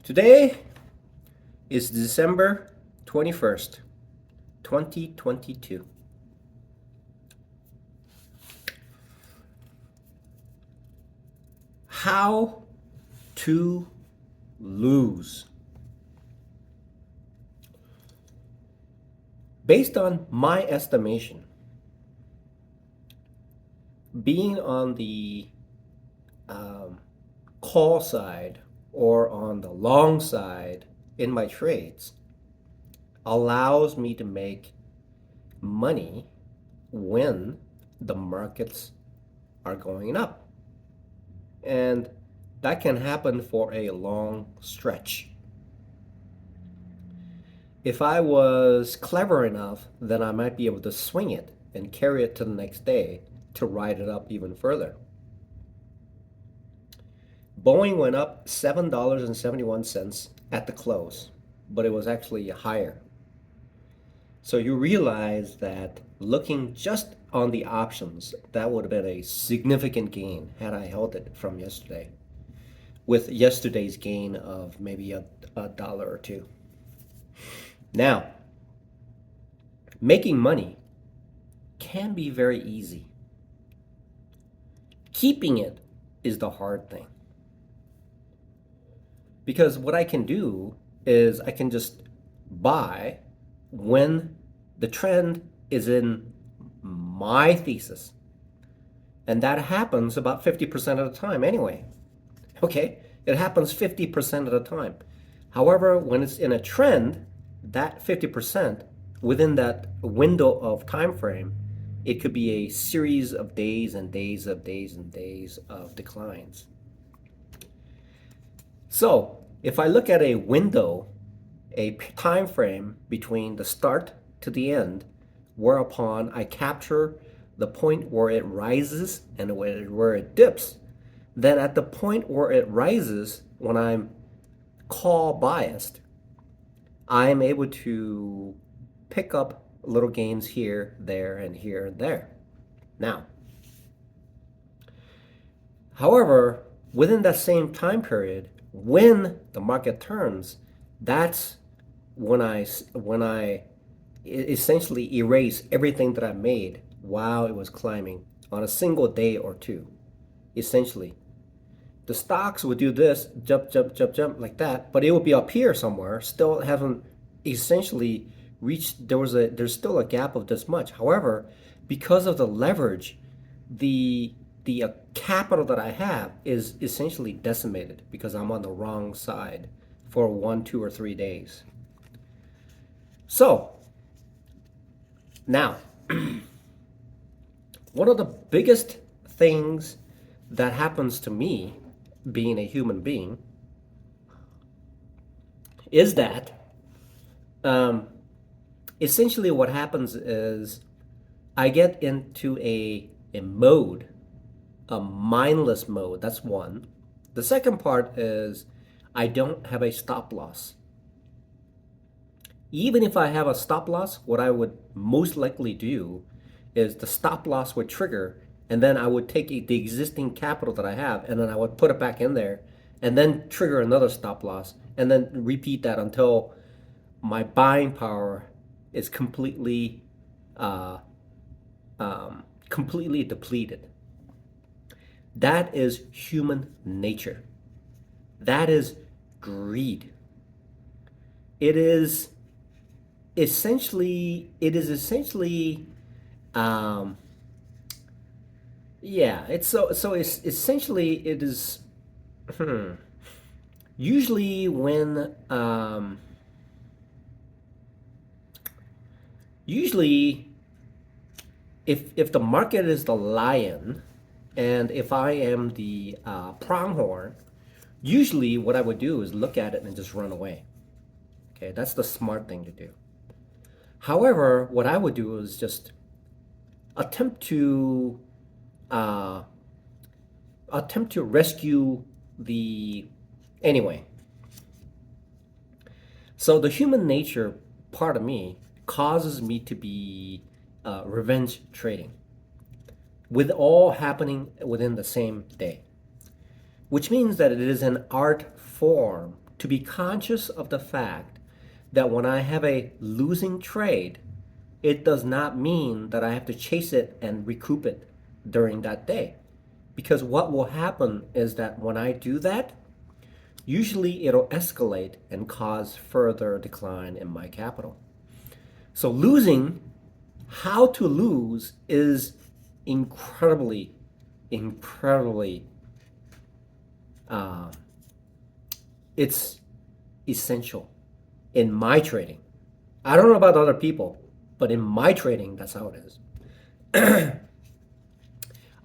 Today is December 21st, 2022. How to lose. Based on my estimation, being on the call side or on the long side in my trades allows me to make money when the markets are going up. And that can happen for a long stretch. If I was clever enough, then I might be able to swing it and carry it to the next day to ride it up even further. Boeing went up $7.71 at the close, but it was actually higher. So you realize that looking just on the options, that would have been a significant gain had I held it from yesterday, with yesterday's gain of maybe a dollar or two. Now, making money can be very easy. Keeping it is the hard thing. Because what I can do is I can just buy when the trend is in my thesis. And that happens about 50% of the time anyway. Okay? It happens 50% of the time. However, when it's in a trend, that 50% within that window of time frame, it could be a series of days and days of days and days of declines. So if I look at a window, a time frame between the start to the end, whereupon I capture the point where it rises and where it dips, then at the point where it rises, when I'm call biased, I'm able to pick up little gains here, there, and here and there. Now, however, within that same time period, when the market turns, that's when I essentially erase everything that I made while it was climbing on a single day or two. Essentially, the stocks would do this, jump, jump, jump, jump like that, but it would be up here somewhere, still haven't essentially reached. There's still a gap of this much. However, because of the leverage, the capital that I have is essentially decimated because I'm on the wrong side for 1, 2, or 3 days. So now, one of the biggest things that happens to me being a human being is that essentially what happens is I get into a mode, a mindless mode. That's one. The second part is I don't have a stop loss. Even if I have a stop loss, what I would most likely do is the stop loss would trigger, and then I would take the existing capital that I have, and then I would put it back in there, and then trigger another stop loss, and then repeat that until my buying power is completely completely depleted. That is human nature. That is greed. It is essentially yeah, it's essentially it is usually when usually if the market is the lion and if I am the pronghorn, usually what I would do is look at it and just run away. Okay, that's the smart thing to do. However, what I would do is just attempt to uh, rescue the anyway. So the human nature part of me causes me to be revenge trading, with all happening within the same day, which means that it is an art form to be conscious of the fact that when I have a losing trade, it does not mean that I have to chase it and recoup it during that day. Because what will happen is that when I do that, usually it'll escalate and cause further decline in my capital. So losing, how to lose is incredibly, incredibly, uh, it's essential in my trading. I don't know about other people, but in my trading, that's how it is.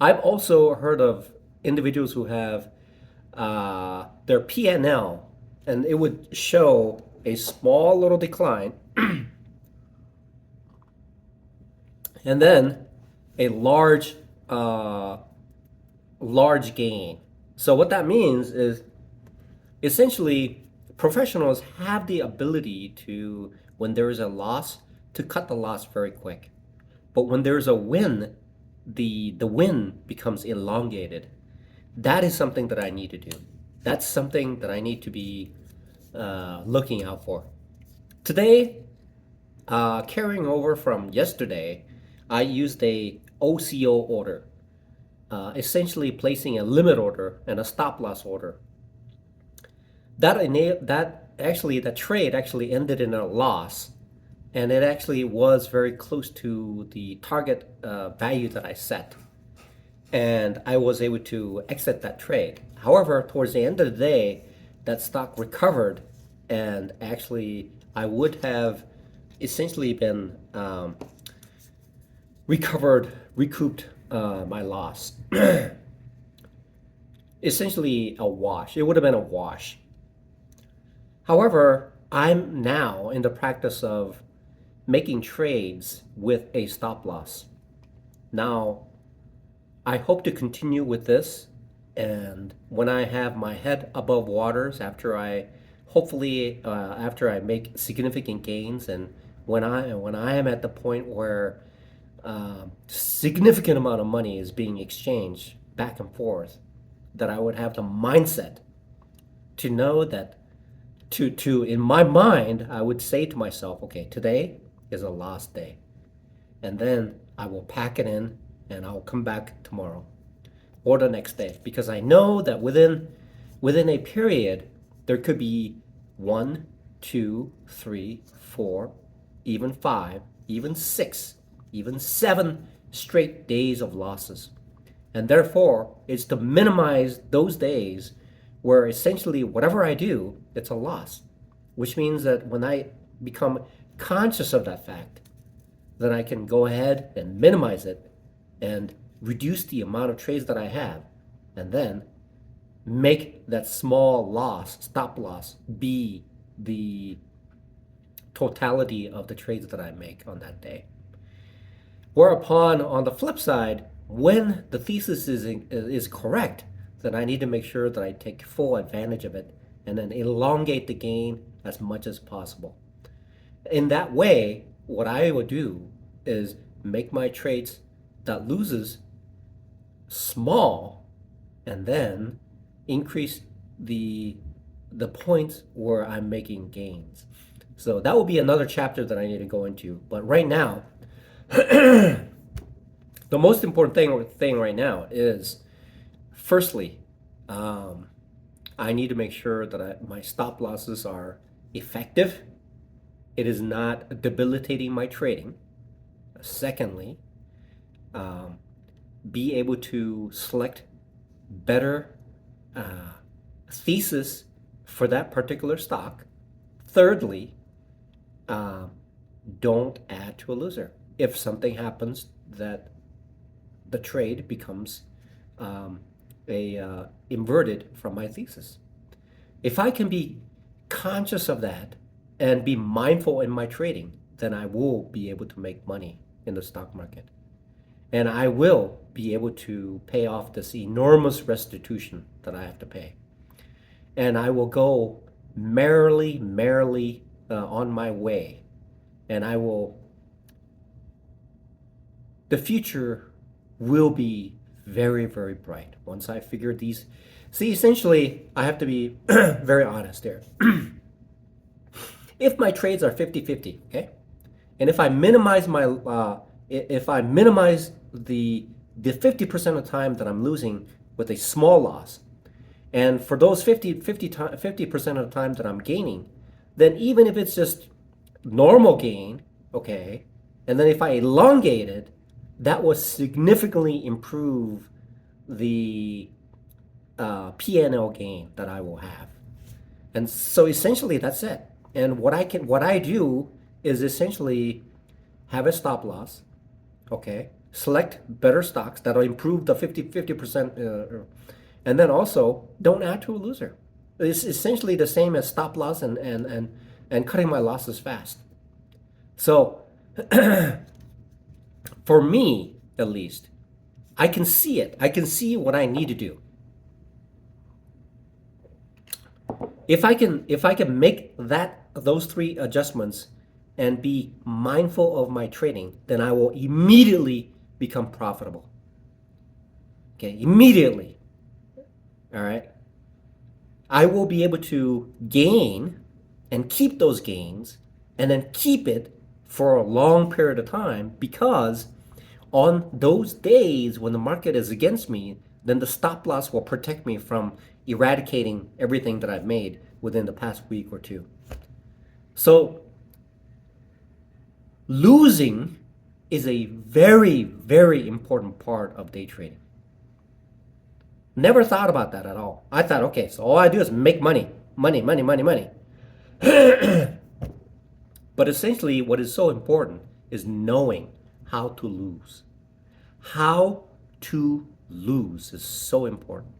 I've also heard of individuals who have their PNL, and it would show a small little decline and then a large gain. So what that means is essentially professionals have the ability to, when there is a loss, to cut the loss very quick. But when there's a win, the win becomes elongated. That is something that I need to do. That's something that I need to be looking out for. Today, carrying over from yesterday, I used a OCO order, essentially placing a limit order and a stop loss order. That trade actually ended in a loss, and it actually was very close to the target value that I set, and I was able to exit that trade. However, towards the end of the day, that stock recovered, and actually I would have essentially been recouped my loss. Essentially a wash. It would have been a wash. However, I'm now in the practice of making trades with a stop loss. Now, I hope to continue with this, and when I have my head above waters after I hopefully after I make significant gains, and when I am at the point where significant amount of money is being exchanged back and forth, that I would have the mindset to know that to in my mind I would say to myself, okay, today is a lost day, and then I will pack it in and I'll come back tomorrow or the next day, because I know that within a period there could be 1, 2, 3, 4, even 5, even 6, even 7 straight days of losses. And therefore, it's to minimize those days where essentially whatever I do, it's a loss. Which means that when I become conscious of that fact, then I can go ahead and minimize it and reduce the amount of trades that I have, and then make that small loss, stop loss, be the totality of the trades that I make on that day. Whereupon, on the flip side, when the thesis is correct, then I need to make sure that I take full advantage of it and then elongate the gain as much as possible. In that way, what I would do is make my trades that loses small, and then increase the points where I'm making gains. So that will be another chapter that I need to go into. But right now, the most important thing right now is, firstly, I need to make sure that my stop losses are effective. It is not debilitating my trading. Secondly, be able to select better thesis for that particular stock. Thirdly, don't add to a loser. If something happens that the trade becomes inverted from my thesis. If I can be conscious of that and be mindful in my trading, then I will be able to make money in the stock market. And I will be able to pay off this enormous restitution that I have to pay. And I will go merrily on my way. And the future will be very bright once I figure these See, essentially, I have to be very honest here. If my trades are 50-50, okay? And if I minimize if I minimize the 50% of the time that I'm losing with a small loss, and for those 50% of the time that I'm gaining, then even if it's just normal gain, okay, and then if I elongate it, that will significantly improve the PNL gain that I will have. And so essentially that's it. And what I do is essentially have a stop loss, okay? Select better stocks that'll improve the 50%, and then also don't add to a loser. It's essentially the same as stop loss and cutting my losses fast. So for me, at least, I can see it. I can see what I need to do. If I can make those three adjustments and be mindful of my trading, then I will immediately become profitable. Okay, immediately. All right. I will be able to gain and keep those gains and then keep it for a long period of time, because on those days when the market is against me, then the stop loss will protect me from eradicating everything that I've made within the past week or two. So losing is a very, very important part of day trading. Never thought about that at all. I thought, okay, so all I do is make money. Money, money, money, money. But essentially, what is so important is knowing how to lose. How to lose is so important.